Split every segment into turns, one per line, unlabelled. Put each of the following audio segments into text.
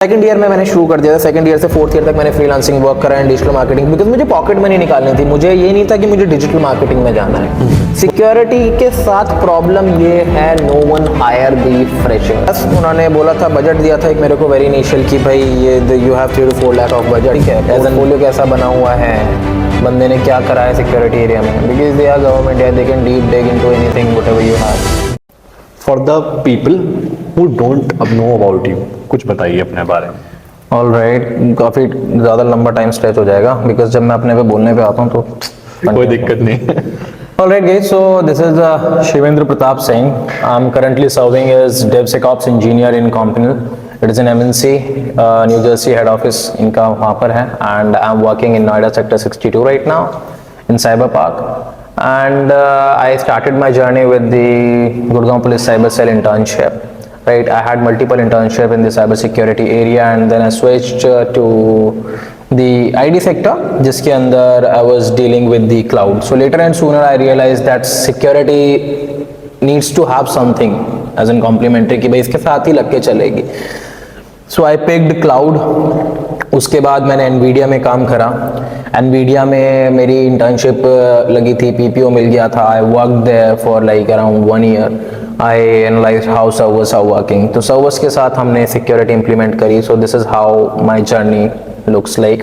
Second year में मैंने शुरू कर दिया था। सेकंड ईयर से फोर्थ ईयर तक मैंने फ्रीलांसिंग वर्क करा एंड डिजिटल मार्केटिंग, बिकॉज मुझे पॉकेट मनी निकालनी थी। मुझे ये नहीं था कि मुझे डिजिटल मार्केटिंग में जाना है। सिक्योरिटी के साथ प्रॉब्लम ये है, नो वन हायर दी फ्रेशर। बस उन्होंने बोला था, बजट दिया था एक मेरे को वेरी इनिशियल कि भाई ये you have 3 to 4 lakh of budget. ठीक है, एज एन पोर्टफोलियो कैसा बना हुआ है, बंदे ने क्या करा है सिक्योरिटी एरिया में, because they are government, they can deep dig into anything whatever you have.
For the people who don't know about you, कुछ बताइए अपने बारे में।
ऑल राइट, काफ़ी ज़्यादा लंबा टाइम स्ट्रेच हो जाएगा, बिकॉज जब मैं अपने पे बोलने पे आता हूँ तो
कोई दिक्कत नहीं।
All right, guys. So this is Shivendra Pratap Singh. I'm currently serving as DevSecOps engineer in Compinel. It is an MNC, New Jersey head office इनका वहाँ पर है, and I'm working in Noida Sector 62 right now in Cyber Park. And I started my journey with the Gurgaon Police Cyber Cell internship. Right, I had multiple internship in the cyber security area, and then I switched to the ID sector, जिसके अंदर I was dealing with the cloud. So later and sooner I realized that security needs to have something as in complementary, कि भाई इसके साथ ही लग के चलेगी. So I picked cloud. उसके बाद मैंने NVIDIA में काम करा। NVIDIA में मेरी internship लगी थी, PPO मिल गया था। I worked there for like around 1 year. I analyzed how servers are working. तो servers के साथ हमने security implement करी. So this is how my journey looks like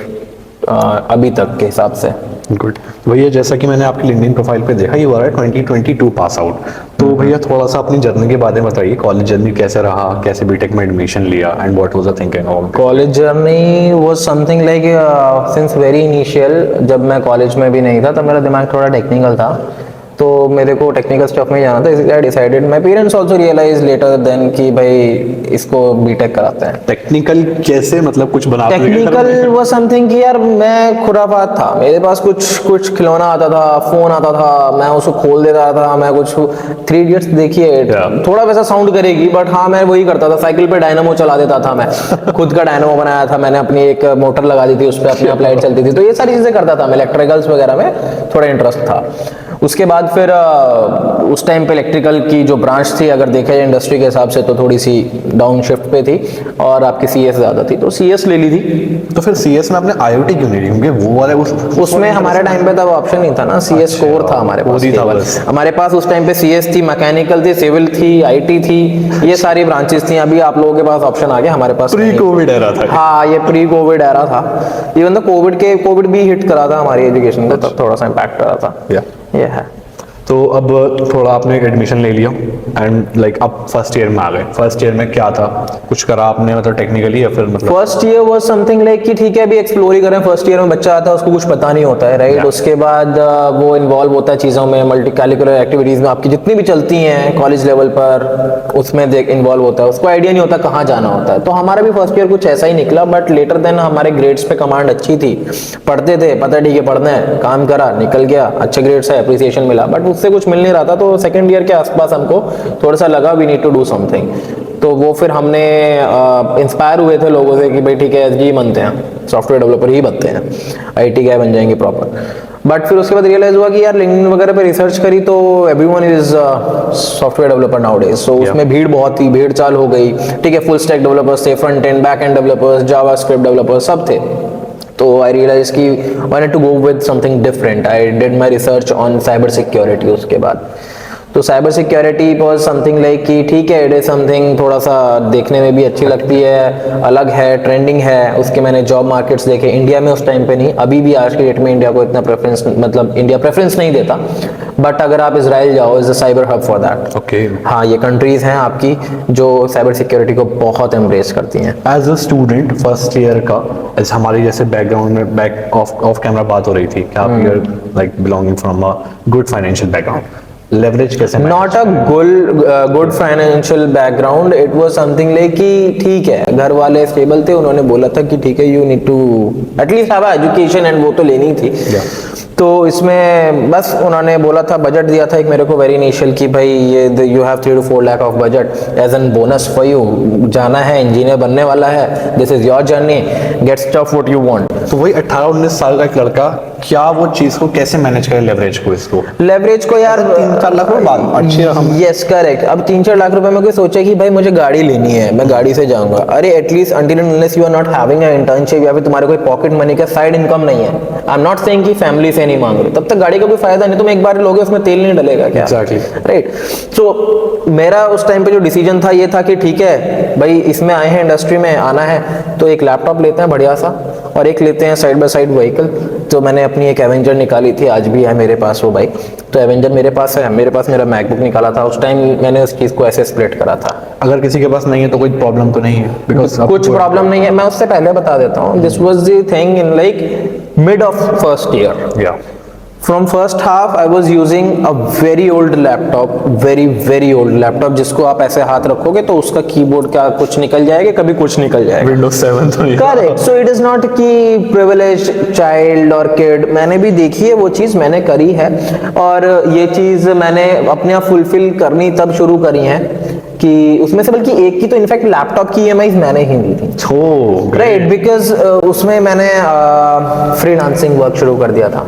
अभी तक के हिसाब से।
गुड भैया, जैसा कि मैंने आपकी लिंक्डइन प्रोफाइल पे देखा, यू आर 2022 पास आउट। तो भैया थोड़ा सा अपनी जर्नी के बारे में बताइए, कॉलेज जर्नी कैसे रहा, कैसे बीटेक में एडमिशन लिया, and what was the thinking of
college journey was something like since very initial. जब मैं कॉलेज में भी नहीं था तब मेरा दिमाग थोड़ा टेक्निकल था, तो मेरे को टेक्निकल स्टफ में जाना था। इसलिए I decided, my parents also realise later then कि भाई इसको बीटेक कराते हैं।
टेक्निकल कैसे, मतलब कुछ बनाते थे?
टेक्निकल वो समथिंग कि यार मैं खुरापात था, मेरे पास कुछ खिलौना आता था, फोन आता था, मैं उसको खोल देता था। मैं कुछ 3 इडियट्स देखिए, थोड़ा वैसा साउंड करेगी बट हाँ मैं वही करता था। साइकिल पे डायनामो चला देता था, मैं खुद का डायनामो बनाया था मैंने, अपनी एक मोटर लगा दी थी, उस पर अपनी लाइट चलती थी। तो ये सारी चीजें करता था मैं, इलेक्ट्रिकल्स वगैरह में थोड़ा इंटरेस्ट था। उसके बाद फिर उस टाइम पे इलेक्ट्रिकल की जो ब्रांच थी, अगर देखा जाए इंडस्ट्री के हिसाब से, तो थोड़ी सी डाउन शिफ्ट पे थी और आपकी सीएस ज़्यादा थी, तो सीएस ले ली थी।
तो फिर सीएस में आपने आईओटी क्यों नहीं ली? क्योंकि वो वाले
उसमें हमारे टाइम पे तब ऑप्शन नहीं था ना, सीएस कोर था हमारे पास। हमारे पास उस टाइम पे सीएस थी, मैकेनिकल थी, सिविल थी, आईटी थी, ये सारी ब्रांचेस थी। अभी आप लोगों के पास ऑप्शन आ गया, हमारे पास
प्री कोविड एरा था।
हाँ, ये प्री कोविड एरा था। इवन तो कोविड भी हिट करा था हमारी एजुकेशन को, तब थोड़ा सा इम्पैक्ट करा था। ये है।
तो अब थोड़ा आपने एडमिशन ले लिया एंड लाइक अब फर्स्ट ईयर में आ गए। फर्स्ट ईयर में क्या था, कुछ करा आपने मतलब टेक्निकली, या फिर मतलब?
First year was something like कि ठीक है अभी एक्सप्लोर ही करें। फर्स्ट ईयर में बच्चा आता है, उसको कुछ पता नहीं होता है, राइट। उसके बाद वो इन्वॉल्व होता है चीज़ों में, मल्टी कैरिकुलर एक्टिविटीज़ में आपकी जितनी भी चलती हैं कॉलेज लेवल पर, उसमें इन्वॉल्व होता है। उसको आइडिया नहीं होता कहाँ जाना होता है। तो हमारा भी फर्स्ट ईयर कुछ ऐसा ही निकला, बट लेटर देन हमारे ग्रेड्स पे कमांड अच्छी थी, पढ़ते थे, पता ठीक है पढ़ना है, काम करा, निकल गया, अच्छे ग्रेड्स है, अप्रिसिएशन मिला, बट उससे कुछ मिल नहीं रहा था। तो सेकंड ईयर के आसपास हमको थोड़ा सा लगा we need to do something. तो वो फिर हमने इंस्पायर हुए थे लोगों से कि भाई ठीक है एसडी बनते हैं, सॉफ्टवेयर डेवलपर ही बनते हैं, आईटी गाय बन जाएंगे प्रॉपर। बट फिर उसके बाद रियलाइज हुआ कि यार लिंक्डइन वगैरह पे रिसर्च करी तो everyone is software developer nowadays. So उसमें भीड़ बहुत थी, भीड़ चाल हो गई। ठीक है, फुल स्टैक डेवलपर्स थे, front end back and developers, JavaScript developers सब थे। तो I realized कि I need to go with something different. I did my research on cyber security उसके बाद। तो cyber security was something like कि ठीक है, इट इज समथिंग थोड़ा सा देखने में भी अच्छी लगती है, अलग है, ट्रेंडिंग है। उसके मैंने जॉब मार्केट्स देखे इंडिया में, उस टाइम पे नहीं, अभी भी आज की डेट में इंडिया को इतना प्रेफरेंस, मतलब इंडिया प्रेफरेंस नहीं देता। बट अगर आप इजराइल जाओ, is a cyber hub for that.
Okay,
हाँ, ये कंट्रीज हैं आपकी जो साइबर सिक्योरिटी को बहुत एम्ब्रेस करती हैं।
As a student first year का, एज हमारी जैसे बैकग्राउंड में बैक ऑफ कैमरा बात हो रही थी कि आप you're like belonging from a good financial background, leverage कैसे?
Not a good financial background, it was something like कि ठीक है घर वाले स्टेबल थे, उन्होंने बोला था कि ठीक है you need to at least have education, and वो तो लेनी थी। तो इसमें बस उन्होंने बोला था, बजट दिया था एक मेरे को वेरी इनिशियल कि भाई ये you have 3 to 4 lakh of budget as an bonus for you, जाना है इंजीनियर बनने वाला है, this is your journey, get stuff what you want.
तो वही 18-19 साल का एक लड़का क्या वो चीज को कैसे मैनेज करे, लेवरेज को, इसको
लेवरेज को यार
3-4 लाख रुपए बाद अच्छी रकम।
Yes correct. अब 3-4 लाख रुपए में कोई सोचे कि भाई मुझे गाड़ी लेनी है, मैं गाड़ी से जाऊंगा, अरे at least until and unless you are not having an internship या फिर तुम्हारे कोई पॉकेट मनी का साइड इनकम नहीं है, आई एम नॉट सेइंग कि फैमिली से नहीं मांग रहे, तब तक गाड़ी का कोई फायदा नहीं, तुम एक बार लोगे उसमें तेल नहीं डलेगा क्या,
Exactly.
राइट। सो मेरा उस टाइम पे जो डिसीजन था ये था कि ठीक है भाई इसमें आए हैं, इंडस्ट्री में आना है तो एक लैपटॉप लेते हैं बढ़िया सा और एक लेते हैं साइड बाय साइड व्हीकल। तो मैंने अपनी एक एवेंजर निकाली थी, आज भी है मेरे पास वो बाइक, तो एवेंजर मेरे पास है, मेरे पास मेरा मैकबुक निकाला था, उस टाइम मैंने उस चीज़ को ऐसे स्प्लिट करा था।
अगर किसी के पास नहीं है तो कोई प्रॉब्लम तो नहीं है, बिकॉज
कुछ प्रॉब्लम नहीं है, मैं उससे पहले बता देता हूँ, this was the thing in like mid of first year.
या
From first half I was using a very old laptop, very old laptop, जिसको आप ऐसे हाथ रखोगे तो उसका कीबोर्ड का कुछ निकल जाएगा, कभी कुछ निकल जाएगा।
Windows 7 तो नहीं।
Correct. So it is not कि प्रिविलेज चाइल्ड और किड, मैंने भी देखी है वो चीज, मैंने करी है और ये चीज मैंने अपने आप फुलफिल करनी तब शुरू करी है कि उसमें से बल्कि एक की तो इनफैक्ट लैपटॉप की EMI मैंने ही दी थी, राइट, बिकॉज उसमें मैंने फ्रीलांसिंग वर्क शुरू कर दिया था,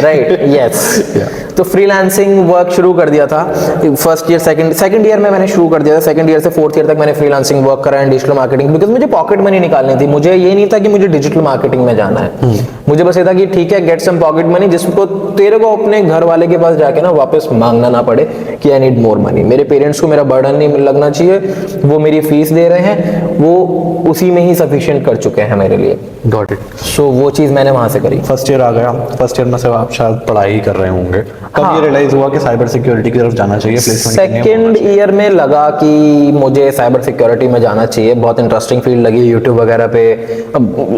राइट, यस। तो फ्रीलांसिंग वर्क शुरू कर दिया था फर्स्ट ईयर सेकंड ईयर में मैंने शुरू कर दिया था, सेकंड ईयर से फोर्थ ईयर तक मैंने फ्रीलांसिंग वर्क करा एंड डिजिटल मार्केटिंग, बिकॉज मुझे पॉकेट मनी निकालनी थी, मुझे ये नहीं था कि मुझे डिजिटल मार्केटिंग में जाना है, मुझे बस ये था कि ठीक है गेट सम पॉकेट मनी जिसको तेरे को अपने घर वाले के पास जाके ना वापस मांगना ना पड़े कि आई नीड मोर मनी, मेरे पेरेंट्स को मेरा बर्डन नहीं लगना चाहिए, वो मेरी फीस दे रहे हैं, वो उसी में ही सफिशिएंट कर चुके हैं मेरे लिए।
Got it.
सो वो चीज मैंने वहां से करी।
फर्स्ट ईयर आ गया, फर्स्ट ईयर में से आप शायद पढ़ाई कर रहे होंगे, कब ये रियलाइज हुआ कि साइबर सिक्योरिटी की तरफ जाना चाहिए?
सेकंड ईयर में लगा कि मुझे साइबर सिक्योरिटी में जाना चाहिए, बहुत इंटरेस्टिंग फील्ड लगी यूट्यूब वगैरह पे।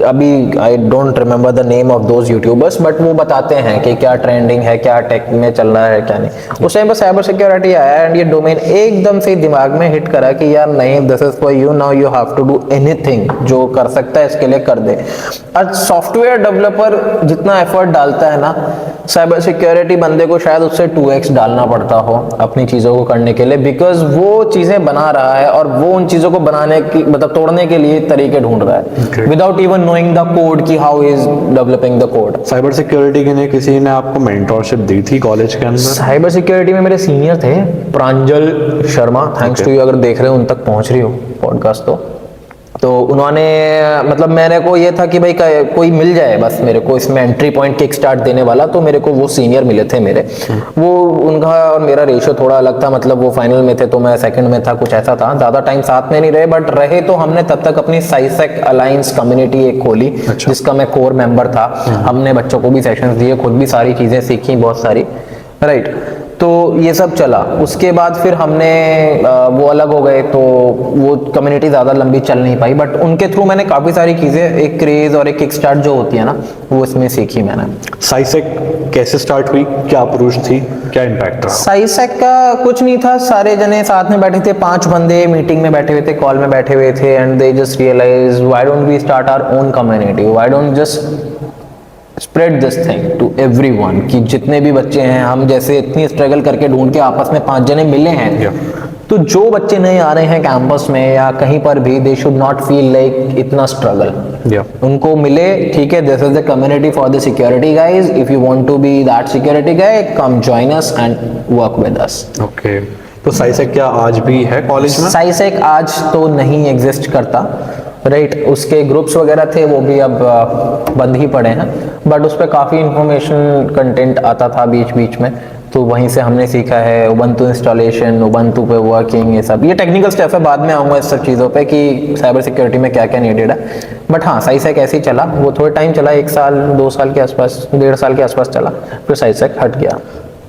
अभी I don't remember the name of those YouTubers, but वो बताते हैं कि क्या ट्रेंडिंग है, क्या टेक में चल रहा है, क्या नहीं। उस टाइम पर साइबर सिक्योरिटी आया एंड ये डोमेन एकदम से दिमाग में हिट करा कि यार नहीं, this is for you, now you have to do anything, जो कर सकता है इसके लिए कर दे। आज सॉफ्टवेयर डेवलपर जितना एफर्ट डालता है ना साइबर सिक्योरिटी बंदे को शायद उससे 2x डालना पड़ता हो अपनी चीज़ों को करने के लिए, बिकॉज वो चीज़ें बना रहा है और वो उन चीज़ों को बनाने की मतलब तोड़ने के लिए तरीके ढूंढ रहा है without even knowing the code कि how is developing the code.
Cyber security के लिए किसी ने आपको मेंटरशिप दी थी कॉलेज के अंदर?
साइबर सिक्योरिटी में मेरे सीनियर थे प्रांजल शर्मा, थैंक्स टू यू, अगर देख रहे हो उन तक पहुंच रही हो पॉडकास्ट तो उन्होंने मतलब मेरे को ये था कि भाई कोई मिल जाए बस मेरे को इसमें एंट्री पॉइंट किक स्टार्ट देने वाला, तो मेरे को वो सीनियर मिले थे मेरे। वो उनका और मेरा रेशियो थोड़ा अलग था, मतलब वो फाइनल में थे तो मैं सेकंड में था, कुछ ऐसा था। ज़्यादा टाइम साथ में नहीं रहे, बट रहे तो हमने तब तक अपनी साइसेक अलायंस कम्युनिटी एक खोली, जिसका मैं कोर मेंबर था। हमने बच्चों को भी सेशंस दिए, खुद भी सारी चीज़ें सीखी बहुत सारी, राइट। तो ये सब चला। उसके बाद फिर हमने वो अलग हो गए, तो वो कम्युनिटी ज़्यादा लंबी चल नहीं पाई, बट उनके थ्रू मैंने काफ़ी सारी चीज़ें, एक क्रेज और एक किक स्टार्ट जो होती है ना, वो इसमें सीखी मैंने।
साइसेक कैसे स्टार्ट हुई, क्या अप्रोच थी, क्या इम्पैक्ट रहा?
साइसेक का कुछ नहीं था, सारे जने साथ में बैठे थे, 5 बंदे मीटिंग में बैठे हुए थे, कॉल में बैठे हुए थे, and they just realise why don't we start our own community, why don't just spread this thing to everyone, कि जितने भी बच्चे हैं, हम जैसे इतनी स्ट्रगल करके ढूंढ के आपस में 5 जने मिले हैं, तो जो बच्चे नहीं आ रहे हैं कैंपस में या कहीं पर भी, they should not feel like इतना स्ट्रगल। उनको मिले, ठीक है, this is the community for the security guys, if you want to be that security guy, come join us and work with us.
Okay, तो साइसेक क्या आज भी है कॉलेज में?
साइसेक आज तो नहीं एग्जिस्ट करता, राइट। उसके ग्रुप्स वगैरह थे, वो भी अब बंद ही पड़े हैं, बट उस पर काफ़ी इंफॉर्मेशन कंटेंट आता था बीच बीच में, तो वहीं से हमने सीखा है उबंटू इंस्टॉलेशन, उबंटू पे वर्किंग, ये सब। ये टेक्निकल स्टेप है, बाद में आऊँगा इस सब चीज़ों पे कि साइबर सिक्योरिटी में क्या क्या नीडेड है। बट हाँ, साइसेक ऐसे ही चला, वो थोड़ा टाइम चला, 1 साल 2 साल के आसपास, 1.5 साल के आसपास चला, फिर साइसेक हट गया।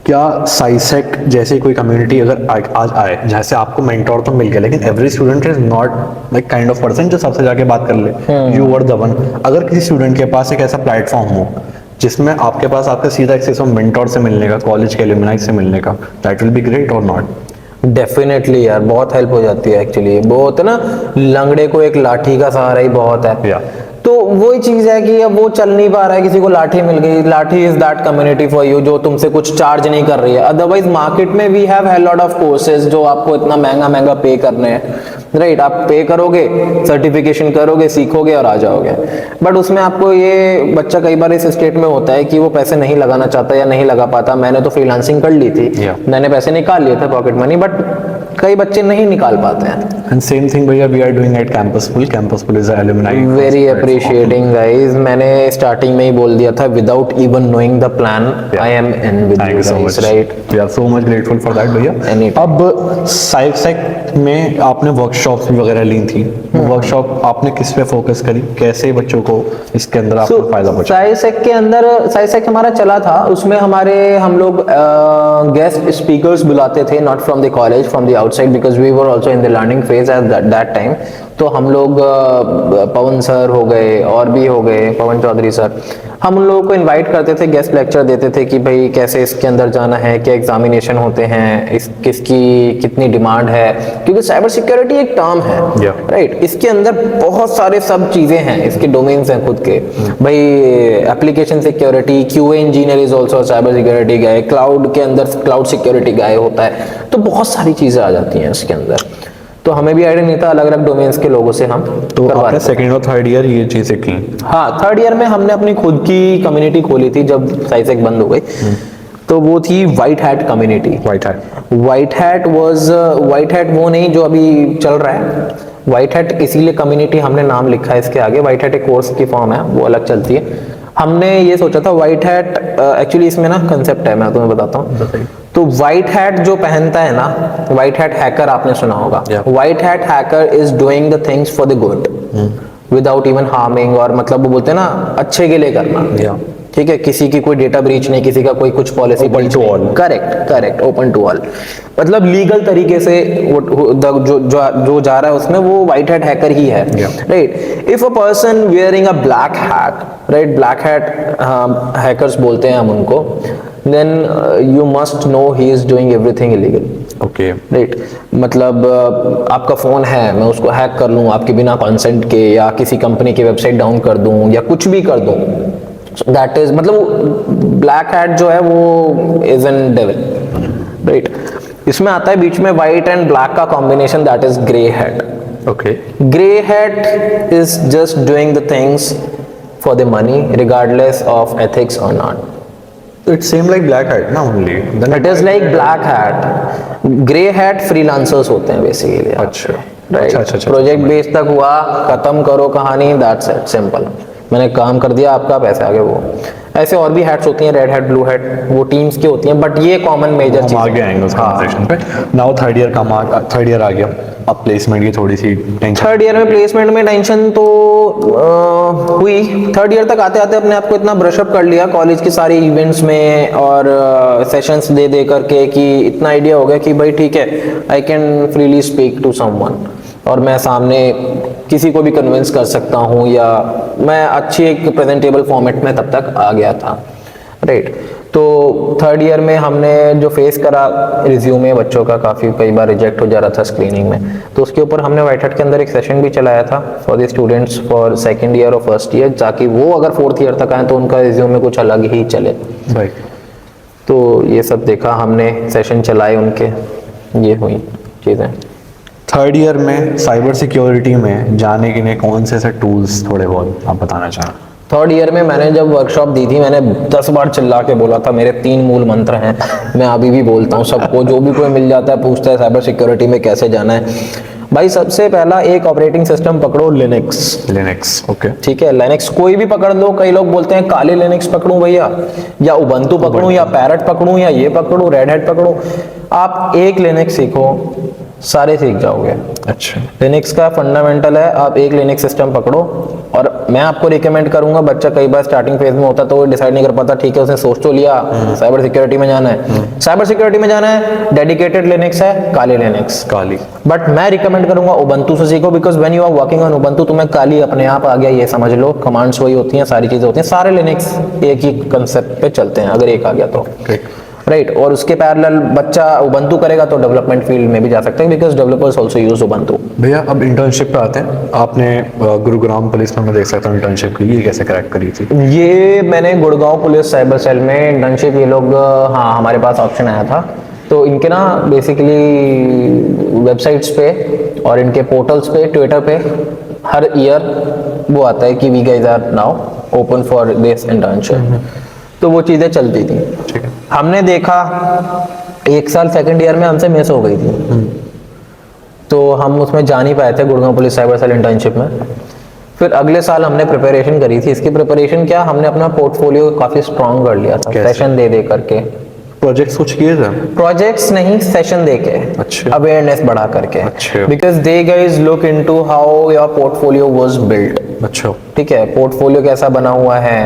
क्या साइसेक जैसी कोई कम्युनिटी अगर आज आए, जैसे आपको मेंटोर तो मिल गया, लेकिन every student is not like kind of person जो सबसे जाके बात कर ले, यू वर द वन। अगर किसी स्टूडेंट के पास एक ऐसा प्लेटफॉर्म हो जिसमें आपके पास आपका सीधा एक्सेस हो मेंटोर से मिलने का, कॉलेज के एलुमनाई से मिलने का, दैट विल बी ग्रेट और नॉट?
डेफिनेटली यार, बहुत हेल्प हो जाती है एक्चुअली। वो होता है ना, लंगड़े को एक लाठी का सहारा ही बहुत है। तो वही चीज है कि अब वो चल नहीं पा रहा है, किसी को लाठी मिल गई, लाठी is that community for you जो तुमसे कुछ चार्ज नहीं कर रही है। अदरवाइज मार्केट में वी हैव है लॉट ऑफ कोर्सेज जो आपको इतना महंगा महंगा पे करने हैं, राइट? आप पे करोगे, सर्टिफिकेशन करोगे, सीखोगे और आ जाओगे। बट उसमें आपको ये बच्चा कई बार इस स्टेट में होता है कि वो पैसे नहीं लगाना चाहता या नहीं लगा पाता। मैंने तो फ्रीलांसिंग कर ली थी, मैंने पैसे निकाल लिए थे पॉकेट मनी, बट कई बच्चे नहीं निकाल पाते हैं।
एंड सेम थिंग भैया we are doing at campus pool. Campus pool is alumni.
Very appreciating guys. मैंने स्टार्टिंग में ही बोल दिया था, without even knowing the plan I am in with you guys, right?
We are so much grateful for that भैया। अब साइक में आपने वर्कशॉप्स भी वगैरह ली थी, वर्कशॉप आपने किस पे फोकस करी, कैसे बच्चों को इसके अंदर आपको फायदा पहुंचा?
साइसेक के अंदर साइसेक हमारा चला था, उसमें हम लोग गेस्ट स्पीकर्स बुलाते थे, not from the college, from the outside, because we were also in the learning phase at that time. तो हम लोग पवन सर हो गए और भी हो गए, पवन चौधरी सर, हम उन लोगों को इनवाइट करते थे, गेस्ट लेक्चर देते थे कि भाई कैसे इसके अंदर जाना है, क्या एग्जामिनेशन होते हैं, इस किसकी कितनी डिमांड है, क्योंकि साइबर सिक्योरिटी एक टर्म है, राइट? इसके अंदर बहुत सारे सब चीजें हैं, इसके डोमेन्स हैं खुद के। भाई application security, QA engineer is also cyber security guy, cloud के अंदर क्लाउड सिक्योरिटी गाय होता है, तो बहुत सारी चीजें आ जाती हैं इसके अंदर। तो हमें भी आइडिया नहीं था, अलग अलग डोमेन्स के लोगों से हम
तो आपने सेकंड और थर्ड ईयर ये चीजें की?
हाँ, थर्ड ईयर में हमने अपनी खुद की कम्युनिटी खोली थी जब साइसेक बंद हो गई। तो वो थी white hat community. White hat वो नहीं जो अभी चल रहा है। व्हाइट हैट इसीलिए कम्युनिटी हमने नाम लिखा है इसके आगे। व्हाइट हैट एक कोर्स की फॉर्म है, वो अलग चलती है। हमने ये सोचा था व्हाइट हैट, एक्चुअली इसमें ना कंसेप्ट है, मैं तुम्हें बताता हूँ। तो व्हाइट हैट जो पहनता है ना, व्हाइट हैट हैकर आपने सुना होगा। White hat hacker is doing the things for the good without even harming, और मतलब वो बोलते हैं ना अच्छे के लिए करना, ठीक है? किसी की कोई डेटा ब्रीच नहीं, किसी का कोई कुछ पॉलिसी ब्रीच नहीं। करेक्ट, ओपन टू ऑल, मतलब लीगल तरीके से जो जा रहा है उसमें वो व्हाइट हैट हैकर ही है, right? If a person wearing a black hat, right, black hat hackers बोलते हैं हम उनको, then you must know he is doing everything illegal.
Okay.
Right. मतलब आपका फोन है, मैं उसको हैक कर लूँ आपके बिना कंसेंट के, या किसी कंपनी की वेबसाइट डाउन कर दूँ, या कुछ भी कर दूँ, दैट इज मतलब ब्लैक हैट जो है वो इज एन डेविल, राइट? इसमें आता है बीच में व्हाइट एंड ब्लैक का combination, that is grey hat.
Okay.
Grey hat is just doing the things for the money regardless of ethics or not.
It's same like black hat ना only. Then
It is like black hat. Grey hat freelancers होते हैं basically।
अच्छा,
right?
अच्छा।
Project base तक हुआ, खत्म करो कहानी, that's it, simple। मैंने काम कर दिया, आपका पैसे आगे। वो ऐसे और भी हैट्स होती हैं, रेड हैट, ब्लू हैट, वो टीम्स की होती हैं, बट ये कॉमन मेजर चीज।
आगे आएंगे उस कन्वर्सेशन पे। नाउ थर्ड ईयर आ गया, अब प्लेसमेंट की थोड़ी सी टेंशन।
थर्ड ईयर में प्लेसमेंट में टेंशन तो हुई। थर्ड ईयर तक आते आते अपने आप को इतना ब्रशअप कर लिया कॉलेज की सारी इवेंट्स में और सेशंस दे करके कि इतना आइडिया हो गया कि भाई ठीक है, I can freely speak to someone, और मैं सामने किसी को भी कन्विंस कर सकता हूँ, या मैं अच्छी एक प्रेजेंटेबल फॉर्मेट में तब तक आ गया था, राइट? तो थर्ड ईयर में हमने जो फेस करा रिज्यूमे बच्चों का काफ़ी कई बार रिजेक्ट हो जा रहा था स्क्रीनिंग में, तो उसके ऊपर हमने व्हाइट हैट के अंदर एक सेशन भी चलाया था for the students for second year और फर्स्ट ईयर, ताकि वो अगर फोर्थ ईयर तक आए तो उनका रिज्यूमे कुछ अलग ही चले। तो ये सब देखा हमने, सेशन चलाए उनके, ये हुई चीज़ें।
थर्ड ईयर में साइबर सिक्योरिटी में जाने के लिए कौन से टूल्स थोड़े बहुत आप बताना चाहें?
थर्ड ईयर में मैंने जब वर्कशॉप दी थी, मैंने 10 बार चिल्ला के बोला था, मेरे 3 मूल मंत्र हैं, मैं अभी भी बोलता हूँ सबको, जो भी कोई मिल जाता है पूछता है साइबर सिक्योरिटी में कैसे जाना है। भाई सबसे पहला एक ऑपरेटिंग सिस्टम पकड़ो, लिनक्स। ओके, ठीक है, लिनक्स कोई भी पकड़ लो। कई लोग बोलते हैं काली लिनक्स पकड़ूं भैया, या उबंटू पकड़ूं, या पैरेट पकड़ूं, या ये पकड़ूं, रेड हैट पकड़ूं। आप एक लिनक्स सीखो, सारे सीख जाओगे। अच्छा, लिनक्स का फंडामेंटल है, आप एक लिनक्स सिस्टम पकड़ो। और मैं आपको रिकमेंड करूंगा, बच्चा कई बार स्टार्टिंग फेज में होता तो वो डिसाइड नहीं कर पाता, ठीक है उसने सोच तो लिया साइबर सिक्योरिटी में जाना है, साइबर सिक्योरिटी में जाना है, डेडिकेटेड लिनक्स है, काली लिनक्स, बट मैं रिकमेंड करूंगा उबंटू से सीखो, because when you are working on Ubuntu तुम्हें काली अपने आप आ गया, ये समझ लो, कमांड्स वही होती हैं, सारी चीजें होती हैं, सारे लिनक्स एक ही कंसेप्ट पे चलते हैं अगर एक आ गया तो। राइट और उसके पैरेलल बच्चा उबंटू करेगा तो डेवलपमेंट फील्ड में भी जा सकता है because developers also use Ubuntu.
भैया अब इंटर्नशिप पे आते हैं। आपने गुरुग्राम पुलिस में मैं देख सकता हूँ इंटर्नशिप की, ये कैसे क्रैक करी थी?
ये मैंने गुड़गांव पुलिस साइबर सेल में इंटर्नशिप, ये लोग हाँ हमारे पास ऑप्शन आया था तो इनके ना बेसिकली वेबसाइट्स पे और इनके पोर्टल्स पे ट्विटर पे हर ईयर वो आता है कि we guys are now open for this internship, तो वो चीज़ें चलती थी।
ठीक है।
हमने देखा 1 साल सेकंड ईयर में हमसे मिस हो गई थी तो हम उसमें जा नहीं पाए थे Gurgaon police cyber cell internship में। फिर अगले साल हमने प्रिपरेशन करी थी। इसकी प्रिपरेशन क्या, हमने अपना पोर्टफोलियो काफी स्ट्रांग कर लिया था सेशन दे करके।
प्रोजेक्ट्स कुछ किए थे?
प्रोजेक्ट्स नहीं, सेशन दे के,
अच्छा।
अवेयरनेस बढ़ा करके,
अच्छा।
Because they guys look into how your portfolio was built.
अच्छा।
ठीक है, पोर्टफोलियो कैसा बना हुआ है,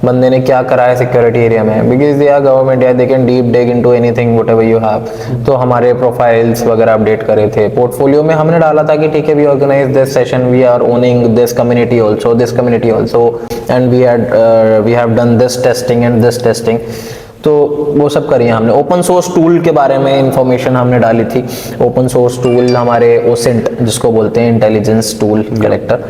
बंदे ने क्या करा है सिक्योरिटी एरिया में, बिकॉज दे आर गवर्नमेंट या दे can deep dig into anything whatever you have. तो हमारे प्रोफाइल्स वगैरह अपडेट करे थे। पोर्टफोलियो में हमने डाला था कि ठीक है we organise this session, we are owning this community also and we have done this testing and this testing. तो वो सब करिए हमने। ओपन सोर्स टूल के बारे में इंफॉर्मेशन हमने डाली थी। ओपन सोर्स टूल हमारे ओसिंट जिसको बोलते हैं, इंटेलिजेंस टूल कलेक्टर,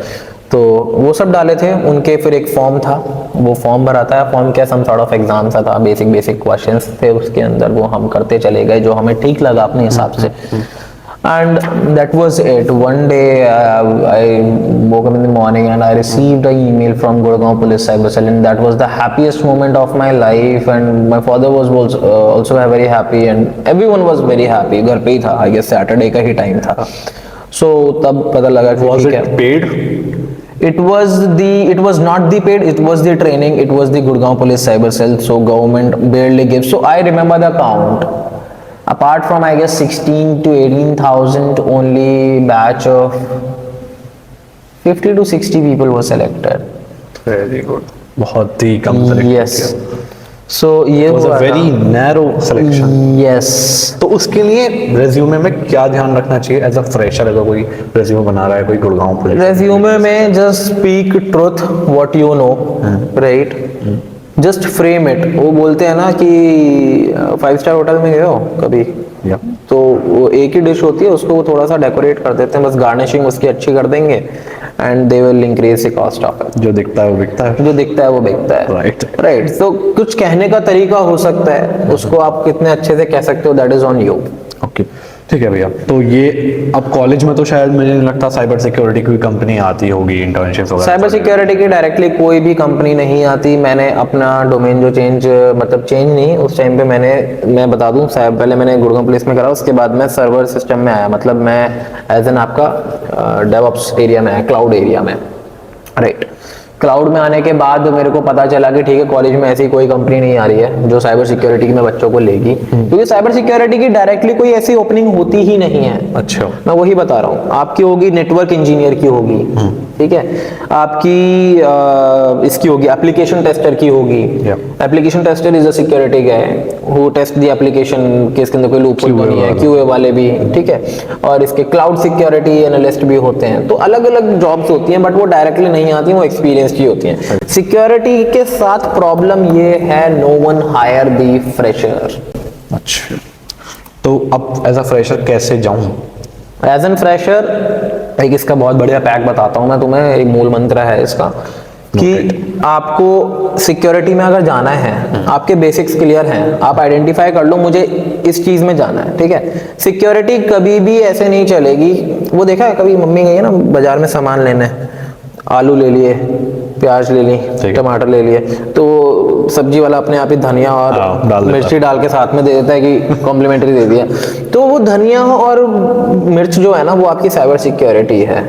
तो वो सब डाले थे। उनके फिर एक फॉर्म था, वो फॉर्म भरा था। फॉर्म क्या, सम सॉर्ट ऑफ एग्जाम सा था, बेसिक क्वेश्चंस थे उसके अंदर, वो हम करते चले गए जो हमें ठीक लगा अपने हिसाब से। And that was it. One day I woke up in the morning and I received an email from Gurgaon Police Cyber Cell, and that was the happiest moment of my life. And my father was also very happy, and everyone was very happy. घर पे ही था, I guess Saturday का ही time था. So तब पता लगा कि
Was
ठीक
it
है।
paid?
It was not the paid, it was the training, it was the Gurgaon Police Cyber Cell, so government barely gives. So I remember the count. Apart from I guess 16 to 18,000, only batch of 50 to 60 people were selected.
Very good. बहुत ही कम select
Yes.
किया।
So ये
It was a
हुआ
very
था।
narrow selection.
Yes.
तो उसके लिए resume में क्या ध्यान रखना चाहिए एज अ फ्रेशर, अगर कोई रेज्यूमे बना रहा है, कोई गुड़गांव पुलिस?
Resume में just speak truth what you know, right? Just frame it. वो बोलते हैं ना कि 5 स्टार होटल में गए हो कभी,
या
तो वो एक ही डिश होती है, उसको वो थोड़ा सा डेकोरेट कर देते हैं, बस गार्निशिंग उसकी अच्छी कर देंगे and they will increase the cost of it.
जो दिखता है वो बिकता है।
जो दिखता है वो बिकता है।
Right.
राइट। तो कुछ कहने का तरीका हो सकता है, उसको आप कितने अच्छे से कह सकते हो, that is on you.
Okay ठीक है भैया। तो ये अब कॉलेज में तो शायद मुझे नहीं लगता साइबर सिक्योरिटी की कंपनी आती होगी इंटर्नशिप वगैरह।
साइबर सिक्योरिटी की डायरेक्टली कोई भी कंपनी नहीं आती। मैंने अपना डोमेन जो चेंज नहीं, उस टाइम पे मैं बता दूं, पहले मैंने गुड़गांव पुलिस में करा, उसके बाद मैं सर्वर सिस्टम में आया, मतलब मैं एज एन आपका डेवऑप्स एरिया में आया, क्लाउड एरिया में। राइट। क्लाउड में आने के बाद मेरे को पता चला कि ठीक है कॉलेज में ऐसी कोई कंपनी नहीं आ रही है जो साइबर सिक्योरिटी में बच्चों को लेगी, क्योंकि साइबर सिक्योरिटी की डायरेक्टली कोई ऐसी ओपनिंग होती ही नहीं है।
अच्छा।
मैं वही बता रहा हूँ, आपकी होगी नेटवर्क इंजीनियर की होगी, ठीक है, आपकी इसकी होगी एप्लीकेशन टेस्टर की होगी। Application tester is a security guy who test the application कि इसके अंदर कोई लूपहोल तो नहीं है, क्यूए वाले भी, ठीक है, और इसके क्लाउड सिक्योरिटी एनालिस्ट भी होते हैं। तो अलग अलग जॉब्स होती हैं, बट वो डायरेक्टली नहीं आती, वो एक्सपीरियंस की होती हैं। सिक्योरिटी के साथ प्रॉब्लम ये है, no one hire the fresher.
अच्छा, तो अब एज अ फ्रेशर कैसे जाऊं?
एज एन फ्रेशर एक इसका बहुत बढ़िया पैक बताता हूँ मैं तुम्हें, एक मूल मंत्र है इसका कि आपको सिक्योरिटी में अगर जाना है, आपके बेसिक्स क्लियर हैं, आप आइडेंटिफाई कर लो मुझे इस चीज में जाना है, ठीक है। सिक्योरिटी कभी भी ऐसे नहीं चलेगी। वो देखा है कभी, मम्मी गई है ना बाजार में सामान लेने, आलू ले लिए, प्याज ले ली, टमाटर ले लिए, तो सब्जी वाला अपने आप ही धनिया और मिर्ची डाल के साथ में दे देता है कि कॉम्प्लीमेंट्री दे दिया। तो वो धनिया और मिर्च जो है ना, वो आपकी साइबर सिक्योरिटी है।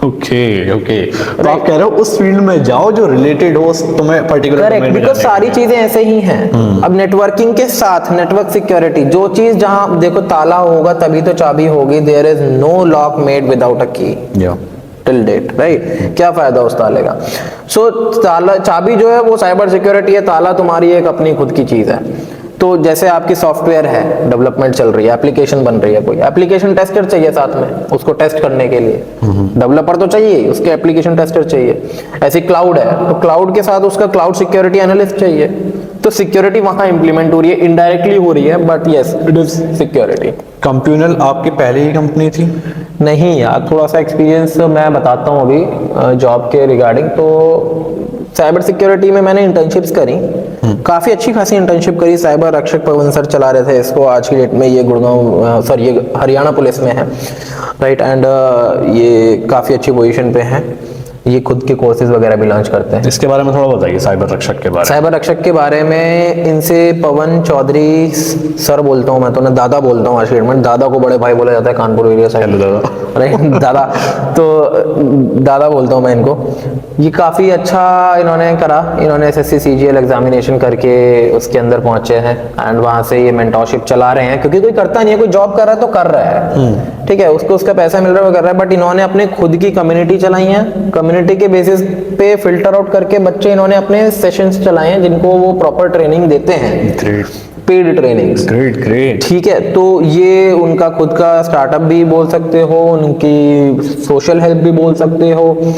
ओके ओके, तो आप कह रहे हो उस फील्ड में जाओ जो रिलेटेड हो तुम्हें पर्टिकुलर।
करेक्ट, बिकॉज सारी चीजें ऐसे ही हैं। अब नेटवर्किंग के साथ नेटवर्क सिक्योरिटी, जो चीज जहां देखो ताला होगा तभी तो चाबी होगी। There is no lock made without a key till date, right. क्या फायदा उस ताले का? सो ताला, चाबी जो है वो साइबर सिक्योरिटी है, ताला तुम्हारी एक अपनी खुद की चीज है। तो जैसे आपकी सॉफ्टवेयर है, डेवलपमेंट चल रही है, एप्लीकेशन बन रही है, कोई एप्लीकेशन टेस्टर चाहिए साथ में उसको टेस्ट करने के लिए, डेवलपर तो चाहिए, उसके एप्लीकेशन टेस्टर चाहिए। ऐसी क्लाउड है तो क्लाउड के साथ उसका क्लाउड सिक्योरिटी एनालिस्ट चाहिए। तो सिक्योरिटी वहां इंप्लीमेंट हो रही है, इनडायरेक्टली हो रही है, but yes it is security.
कंप्यूनल आपकी पहले ही कंपनी थी?
नहीं यार, थोड़ा सा एक्सपीरियंस मैं बताता हूँ अभी जॉब के रिगार्डिंग। तो साइबर सिक्योरिटी में मैंने इंटर्नशिप्स करी, काफ़ी अच्छी खासी इंटर्नशिप करी। साइबर रक्षक पवन सर चला रहे थे इसको, आज की डेट में ये गुड़गांव सर ये हरियाणा पुलिस में है, राइट। एंड ये काफ़ी अच्छी पोजीशन पे हैं, ये खुद के कोर्सेज वगैरह भी लॉन्च करते हैं।
इसके बारे में थोड़ा बताइए, साइबर रक्षक के बारे में।
साइबर रक्षक के बारे में इनसे पवन चौधरी सर बोलता हूँ मैं, तो उन्हें दादा बोलता हूँ आज की डेट में। दादा को बड़े भाई बोला जाता है कानपुर एरिया साइड।
दादा,
राइट, दादा, तो दादा बोलता हूँ मैं इनको। ये काफ़ी अच्छा इन्होंने करा, इन्होंने एसएससी सीजीएल एग्जामिनेशन करके उसके अंदर पहुंचे हैं एंड वहाँ से ये मेंटरशिप चला रहे हैं, क्योंकि कोई करता नहीं है, कोई जॉब कर रहा है तो कर रहा है, ठीक है, उसको उसका पैसा मिल रहा है वो कर रहा है। बट इन्होंने अपने खुद की कम्युनिटी चलाई है, कम्युनिटी के बेसिस पे फिल्टर आउट करके बच्चे इन्होंने अपने सेशंस चलाए हैं जिनको वो प्रॉपर ट्रेनिंग देते हैं, पेड ट्रेनिंग्स।
Great great.
ठीक है, तो ये उनका खुद का स्टार्टअप भी बोल सकते हो, उनकी सोशल हेल्प भी बोल सकते हो,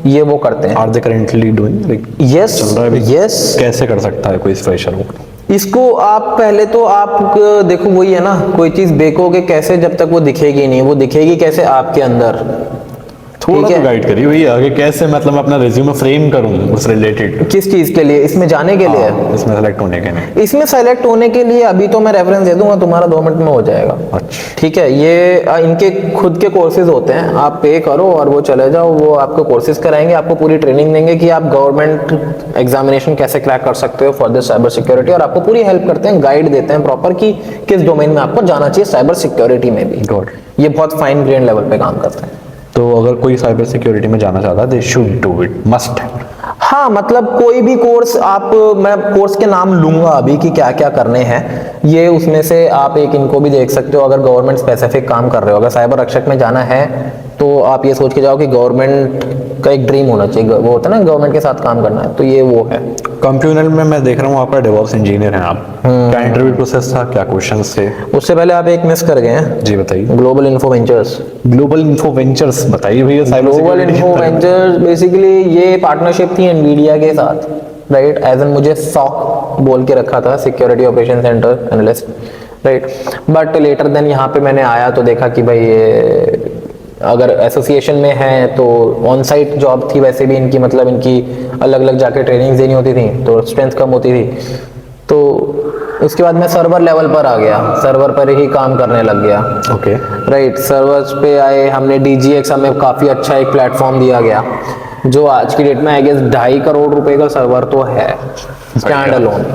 ये वो करते हैं।
Are they currently doing like?
Yes yes.
कैसे कर सकता है कोई फ्रेशर वो?
इसको आप पहले तो आप देखो, वही है ना, कोई चीज बेकोगे कैसे जब तक वो दिखेगी नहीं, वो दिखेगी कैसे आपके अंदर।
थोड़ा तो गाइड करिए भैया आगे, कैसे मतलब अपना रिज्यूमे फ्रेम करूं उस रिलेटेड।
किस चीज के लिए? इसमें जाने के लिए?
इसमें सेलेक्ट होने के लिए।
इसमें सेलेक्ट होने के लिए अभी तो मैं रेफरेंस दे दूंगा, तुम्हारा 2 मिनट में हो जाएगा।
अच्छा,
ठीक है, ये इनके खुद के कोर्सेज होते हैं, आप पे करो और वो चले जाओ, वो आपको कोर्सेज कराएंगे, आपको पूरी ट्रेनिंग देंगे कि आप गवर्नमेंट एग्जामिनेशन कैसे क्रैक कर सकते हो फॉर दिस साइबर सिक्योरिटी, और आपको पूरी हेल्प करते हैं, गाइड देते हैं प्रॉपर कि किस डोमेन में आपको जाना चाहिए साइबर सिक्योरिटी में भी। ये बहुत फाइन ग्रेन लेवल पे काम करते हैं।
तो अगर कोई साइबर सिक्योरिटी में जाना चाहता है, they should do it, must.
हाँ, मतलब कोई भी कोर्स आप, मैं कोर्स के नाम लूंगा अभी कि क्या क्या करने हैं, ये उसमें से आप एक इनको भी देख सकते हो। अगर गवर्नमेंट स्पेसिफिक काम कर रहे हो, अगर साइबर रक्षक में जाना है तो आप ये सोच के जाओ कि गवर्नमेंट का एक ड्रीम होना चाहिए, वो होता है ना गवर्नमेंट के साथ काम करना है, तो ये वो है।
कंप्यूनल में मैं देख रहा हूँ आपका डेवऑप्स इंजीनियर हैं आप, क्या इंटरव्यू प्रोसेस था, क्या क्वेश्चंस थे?
उससे पहले आप एक मिस कर गए हैं।
जी बताइए।
Global Info Ventures.
Global Info Ventures बताइए भैया।
ग्लोबल इन्फो वेंचर्स बेसिकली ये पार्टनरशिप थी एनवीडिया के साथ, राइट। एज एन मुझे सॉक बोल के रखा था, security operation centre analyst, right. But later than यहाँ पे मैंने आया तो देखा कि भाई ये अगर एसोसिएशन में है तो ऑन साइट जॉब थी, वैसे भी इनकी मतलब इनकी अलग अलग जाके ट्रेनिंग देनी होती थी, तो स्ट्रेंथ कम होती थी। तो उसके बाद मैं सर्वर लेवल पर आ गया, सर्वर पर ही काम करने लग गया।
ओके,
राइट, सर्वर्स पे आए हमने, DGX हमें काफ़ी अच्छा एक प्लेटफॉर्म दिया गया, जो आज की डेट में आई गेस 2.5 करोड़ रुपए का सर्वर तो है स्टैंड अलोन,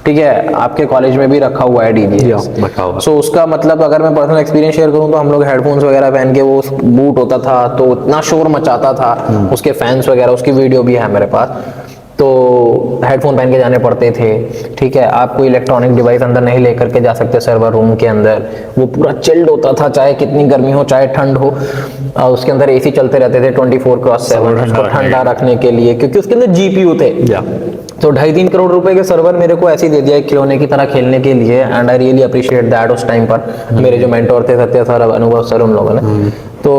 ठीक है। आपके कॉलेज में भी रखा हुआ है DGX। सो उसका मतलब अगर मैं पर्सनल एक्सपीरियंस शेयर करूं तो हम लोग हेडफोन्स वगैरह पहन के, वो बूट होता था तो इतना शोर मचाता था, उसके फैंस वगैरह, उसकी वीडियो भी है मेरे पास, तो हेडफोन पहन के जाने पड़ते थे, ठीक है। आप कोई इलेक्ट्रॉनिक डिवाइस अंदर नहीं लेकर के जा सकते सर्वर रूम के अंदर, वो पूरा चिल्ड होता था, चाहे कितनी गर्मी हो चाहे ठंड हो, उसके अंदर AC चलते रहते थे 24/7 उसको ठंडा रखने के लिए, क्योंकि उसके अंदर GPU थे। तो 2.5-3 करोड़ रुपए के सर्वर मेरे को ऐसे ही दे दिया खिलौने की तरह खेलने के लिए, and I really appreciate that. उस टाइम पर मेरे जो मेंटोर थे सत्य सर, अनुभव सर, उन लोगों ने तो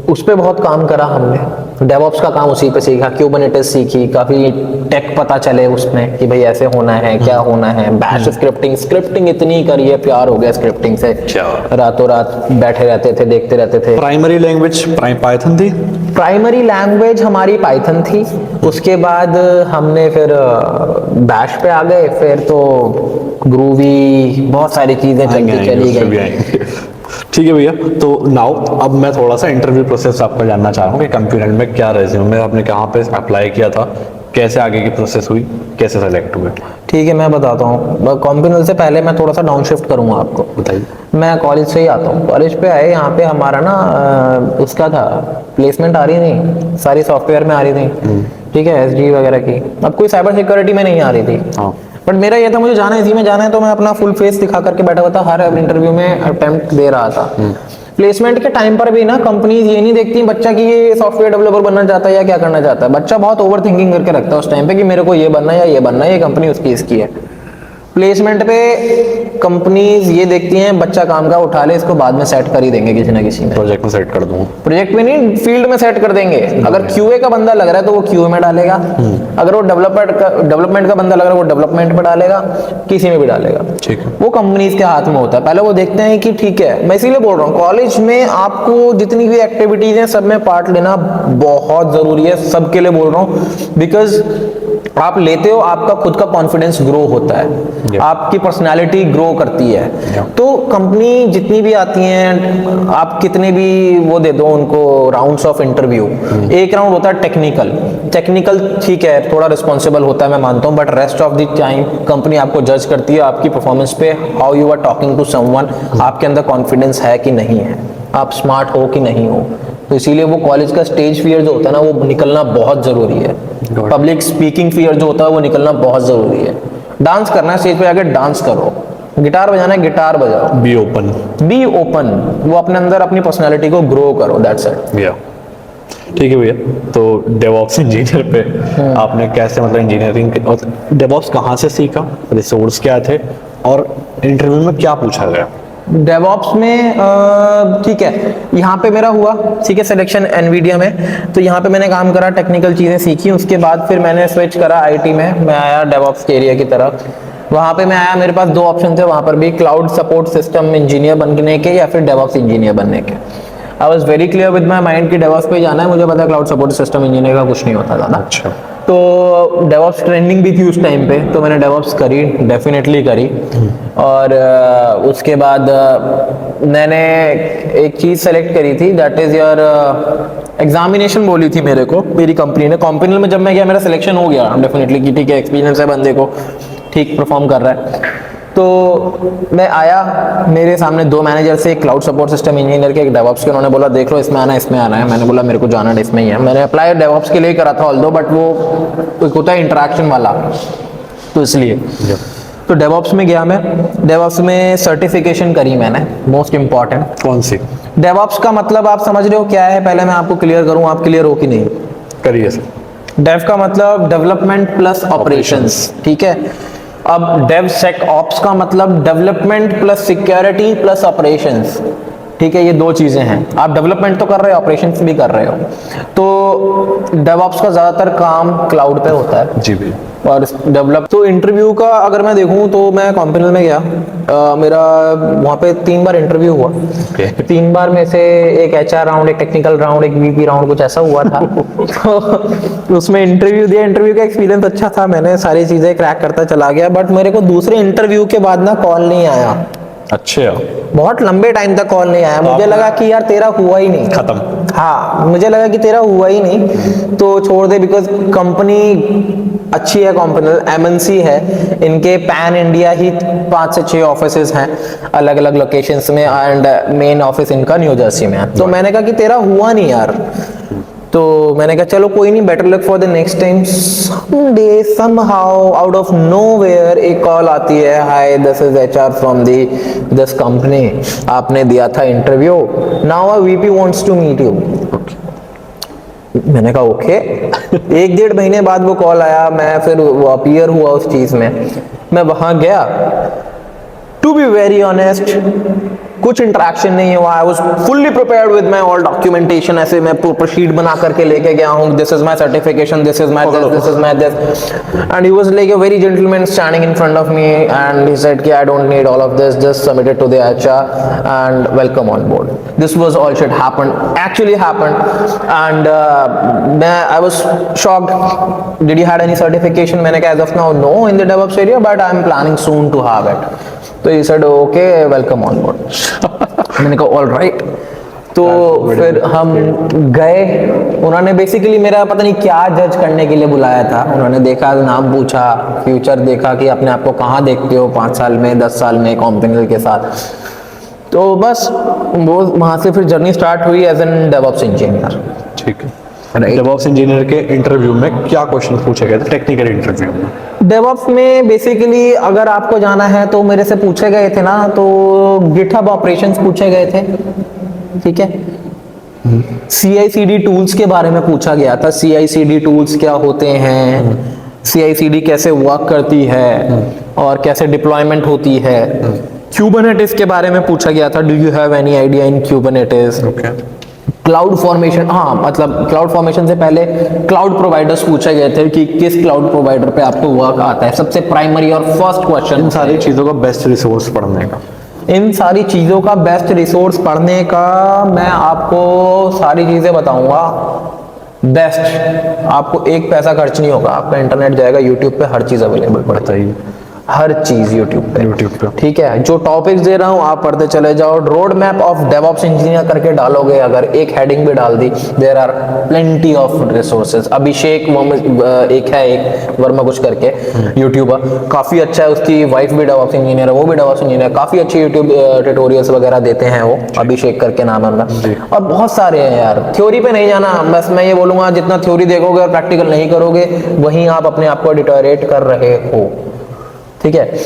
उस पर बहुत काम करा हमने। डेवऑप्स का काम उसी पे सीखा, क्यूबरनेटिस सीखी, काफ़ी टेक पता चले उसमें कि भाई ऐसे होना है, क्या होना है। बैश स्क्रिप्टिंग इतनी करी है, प्यार हो गया स्क्रिप्टिंग से, रातों रात बैठे रहते थे, देखते रहते थे।
प्राइमरी लैंग्वेज पाइथन थी?
प्राइमरी लैंग्वेज हमारी पाइथन थी, उसके बाद हमने फिर बैश पे आ गए, फिर तो ग्रूवी, बहुत सारी चीज़ें चली गई।
ठीक है भैया, तो नाउ अब मैं थोड़ा सा इंटरव्यू प्रोसेस आपका जानना चाह रहा हूँ कि कंप्यूनल में क्या रेज्यूमे आपने कहाँ पे अप्लाई किया था, कैसे आगे की प्रोसेस हुई, कैसे सेलेक्ट हुए?
ठीक है, मैं बताता हूँ। कंप्यूनल से पहले मैं थोड़ा सा डाउन शिफ्ट करूँगा आपको।
बताइए।
मैं कॉलेज से ही आता हूँ, कॉलेज पे आए, यहाँ पे हमारा ना उसका था प्लेसमेंट आ रही थी, सारी सॉफ्टवेयर में आ रही थी, ठीक है, SG वगैरह की। अब कोई साइबर सिक्योरिटी में नहीं आ रही थी, बट मेरा ये था मुझे जाना है, इसी में जाना है, तो मैं अपना फुल फेस दिखा करके बैठा हुआ था, हर इंटरव्यू में अटेम्प्ट दे रहा था। प्लेसमेंट के टाइम पर भी ना कंपनीज ये नहीं देखती बच्चा कि ये सॉफ्टवेयर डेवलपर बनना चाहता है या क्या करना चाहता है। बच्चा बहुत ओवर थिंकिंग करके रखता है उस टाइम पे कि मेरे को ये बनना है या ये बनना है, ये कंपनी उसकी इसकी है। प्लेसमेंट पे कंपनीज ये देखती हैं बच्चा काम का उठा ले, इसको बाद में सेट कर ही देंगे किसी ना किसी में,
प्रोजेक्ट में सेट कर दूँ।
प्रोजेक्ट में नहीं, फील्ड में सेट कर देंगे। अगर क्यूए का बंदा लग रहा है तो वो क्यूए में डालेगा, अगर वो डेवलपमेंट का बंदा लग रहा है वो डेवलपमेंट पे डालेगा, किसी में भी डालेगा।
ठीक है।
वो कंपनीज के हाथ में होता है। पहले वो देखते हैं कि ठीक है, मैं इसीलिए बोल रहा हूँ कॉलेज में आपको जितनी भी एक्टिविटीज हैं सब में पार्ट लेना बहुत जरूरी है, सबके लिए बोल रहा हूँ। बिकॉज आप लेते हो, आपका खुद का कॉन्फिडेंस ग्रो होता है, आपकी पर्सनालिटी ग्रो करती है। तो कंपनी जितनी भी आती हैं, आप कितने भी वो दे दो उनको राउंड्स ऑफ इंटरव्यू, एक राउंड होता है टेक्निकल ठीक है, थोड़ा रिस्पॉन्सिबल होता है मैं मानता हूँ, but rest of the time company आपको जज करती है आपकी परफॉर्मेंस पे, how you are talking to someone, आपके अंदर कॉन्फिडेंस है कि नहीं है, आप स्मार्ट हो कि नहीं हो। तो इसीलिए वो कॉलेज का स्टेज फियर जो होता है ना, वो निकलना बहुत जरूरी है। पब्लिक स्पीकिंग फियर जो होता है वो निकलना बहुत जरूरी है। डांस करना है, स्टेज पे जाकर डांस करो, गिटार बजाना है गिटार बजाओ,
बी ओपन,
वो अपने अंदर अपनी पर्सनालिटी को ग्रो करो, दैट्स इट।
या ठीक है भैया। तो डेवऑप्स इंजीनियर पे आपने कैसे, मतलब इंजीनियरिंग और डेवऑप्स कहाँ से सीखा, रिसोर्स क्या थे, और इंटरव्यू में क्या पूछा गया?
डेवऑप्स में ठीक है, यहाँ पे मेरा हुआ ठीक है सिलेक्शन एनवीडिया में, तो यहाँ पे मैंने काम करा, टेक्निकल चीज़ें सीखी, उसके बाद फिर मैंने स्विच करा आईटी में, मैं आया डेवऑप्स के एरिया की तरफ। वहाँ पे मैं आया, मेरे पास 2 ऑप्शन थे वहाँ पर भी, क्लाउड सपोर्ट सिस्टम इंजीनियर बनने के या फिर डेवऑप्स इंजीनियर बनने के। I was very clear with my mind कि डेवऑप्स पे जाना है, मुझे पता है क्लाउड सपोर्ट सिस्टम इंजीनियर का कुछ नहीं होता ज़्यादा।
अच्छा।
तो डेवऑप्स ट्रेंडिंग भी थी उस टाइम पे, तो मैंने डेवऑप्स करी, डेफिनेटली करी। और उसके बाद मैंने एक चीज़ सेलेक्ट करी थी, दैट इज़ योर एग्जामिनेशन बोली थी मेरे को मेरी कंपनी ने। कंपनी में जब मैं गया मेरा सिलेक्शन हो गया डेफिनेटली कि ठीक है एक्सपीरियंस है बंदे को, ठीक परफॉर्म कर रहा है। तो मैं आया, मेरे सामने 2 मैनेजर से, एक क्लाउड सपोर्ट सिस्टम इंजीनियर के, एक डेवऑप्स के। उन्होंने बोला देख लो इसमें आना है, इसमें आना है। मैंने बोला मेरे को जाना इसमें ही है। मैंने अप्लाई डेवऑप्स के लिए करा था ऑल्दो, बट वो एक होता है इंटरेक्शन वाला, तो इसलिए तो डेवऑप्स में गया मैं। डेवऑप्स में सर्टिफिकेशन करी मैंने, मोस्ट इंपॉर्टेंट।
कौन सी?
डेवऑप्स का मतलब आप समझ रहे हो क्या है, पहले मैं आपको क्लियर करूँ, आप क्लियर हो कि नहीं?
करिए सर।
डेव का मतलब डेवलपमेंट प्लस ऑपरेशंस, ठीक है। अब डेव सेक ऑप्स का मतलब development plus security plus operations, ठीक है। ये 2 चीजें हैं, आप डेवलपमेंट तो कर रहे हो, ऑपरेशंस भी कर रहे हो। तो डेवऑप्स का ज्यादातर काम क्लाउड पे होता है
जी भैया।
और डेवलप। तो इंटरव्यू का अगर मैं देखूं तो मैं कंपनी में गया, मेरा वहाँ पे 3 बार इंटरव्यू हुआ। 3 बार में से एक एचआर राउंड, एक टेक्निकल राउंड, एक वीपी राउंड, कुछ ऐसा हुआ था। तो उसमें इंटरव्यू दिया, इंटरव्यू का एक्सपीरियंस अच्छा था, मैंने सारी चीजें क्रैक करता चला गया। बट मेरे को दूसरे इंटरव्यू के बाद ना कॉल नहीं आया।
अच्छा।
बहुत लंबे टाइम तक कॉल नहीं आया। मुझे लगा कि यार तेरा हुआ ही नहीं,
खत्म।
हाँ, मुझे लगा कि तेरा हुआ ही नहीं तो छोड़ दे। बिकॉज कंपनी अच्छी है, कंपनी एमएनसी है, इनके पैन इंडिया ही 5 से 6 ऑफिसेज हैं अलग अलग लोकेशंस में, एंड मेन ऑफिस इनका न्यू जर्सी में है। तो मैंने कहा कि तेरा हुआ नहीं यार, तो मैंने कहा चलो कोई नहीं, better luck for the next time. Someday somehow out of nowhere एक कॉल आती है, hi this is HR from this company, आपने दिया था interview, now a VP wants to meet you. मैंने कहा ओके। 1-1.5 महीने बाद वो कॉल आया, मैं फिर वो अपीयर हुआ उस चीज में, मैं वहां गया। टू बी वेरी ऑनेस्ट कुछ इंटरेक्शन नहीं हुआ। I was fully prepared with my all documentation, ऐसे मैं प्रॉपर शीट बना करके लेके गया हूँ, this is my certification, this is my this is my this, and he was like a very gentleman standing in front of me and he said कि I don't need all of this, just submit it to the HR and welcome on board. This was all shit happened, actually happened, and I was shocked. Did you had any certification? मैंने कहा as of now no in the DevOps area, but I am planning soon to have it. तो he said okay welcome on board। मैंने कहा all right. तो फिर हम गए, उन्होंने बेसिकली मेरा पता नहीं क्या जज करने के लिए बुलाया था। उन्होंने देखा, नाम पूछा, फ्यूचर देखा कि अपने आप को कहाँ देखते हो 5 साल में, 10 साल में कंपनी के साथ। तो बस वो वहाँ से फिर जर्नी स्टार्ट हुई एज एन डेवऑप्स इंजीनियर।
ठीक है। डेवऑप्स इंजीनियर के इंटरव्यू में क्या क्वेश्चन पूछे गए थे टेक्निकल इंटरव्यू में?
डेवऑप्स में बेसिकली अगर आपको जाना है तो मेरे से पूछे गए थे ना, तो गिटहब ऑपरेशंस पूछे गए थे, ठीक है। CI/CD टूल्स के बारे में पूछा गया था, CI/CD टूल्स क्या होते हैं, CI/CD कैसे वर्क करती है और कैसे डिप्लॉयमेंट होती है। क्यूबरनेटिस के बारे में पूछा गया था, do you have any idea in Kubernetes.
Okay,
cloud formation, हाँ मतलब क्लाउड फॉर्मेशन से पहले क्लाउड प्रोवाइडर्स पूछे गए थे कि किस क्लाउड प्रोवाइडर पे आपको वर्क आता है, सबसे प्राइमरी और फर्स्ट क्वेश्चन।
इन सारी चीज़ों का बेस्ट रिसोर्स पढ़ने का,
इन सारी चीज़ों का बेस्ट रिसोर्स पढ़ने का मैं आपको सारी चीज़ें बताऊंगा। बेस्ट, आपको एक पैसा खर्च नहीं होगा, आपका इंटरनेट जाएगा, यूट्यूब पे हर चीज़ अवेलेबल पड़ता है,
बताइए।
हर चीज़ यूट्यूब पे। ठीक है, जो टॉपिक्स दे रहा हूँ आप पढ़ते चले जाओ। Road map of DevOps engineer करके डालोगे, अगर एक हेडिंग भी डाल दी, there are plenty of resources. Abhishek एक है, एक वर्मा कुछ करके यूट्यूबर, काफ़ी अच्छा है, उसकी वाइफ भी डेवऑप्स इंजीनियर है, वो भी डेवऑप्स इंजीनियर है, काफ़ी अच्छे यूट्यूब ट्यूटोरियल्स वगैरह देते हैं वो, अभिषेक करके नाम है उनका। और बहुत सारे हैं यार, थ्योरी पे नहीं जाना, बस मैं ये बोलूँगा जितना थ्योरी देखोगे और प्रैक्टिकल नहीं करोगे वहीं आप अपने आप को डिटोरेट कर रहे हो। ठीक है,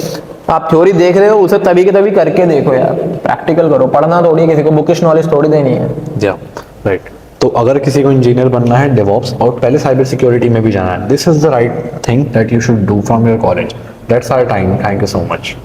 आप थ्योरी देख रहे हो, उसे तभी के तभी करके देखो यार, प्रैक्टिकल करो। पढ़ना थोड़ी है, किसी को बुकिश नॉलेज थोड़ी देनी है।
या राइट, तो अगर किसी को इंजीनियर बनना है डेवऑप्स और पहले साइबर सिक्योरिटी में भी जाना है, this is the right thing that you should do from your college. That's our time, thank you so much.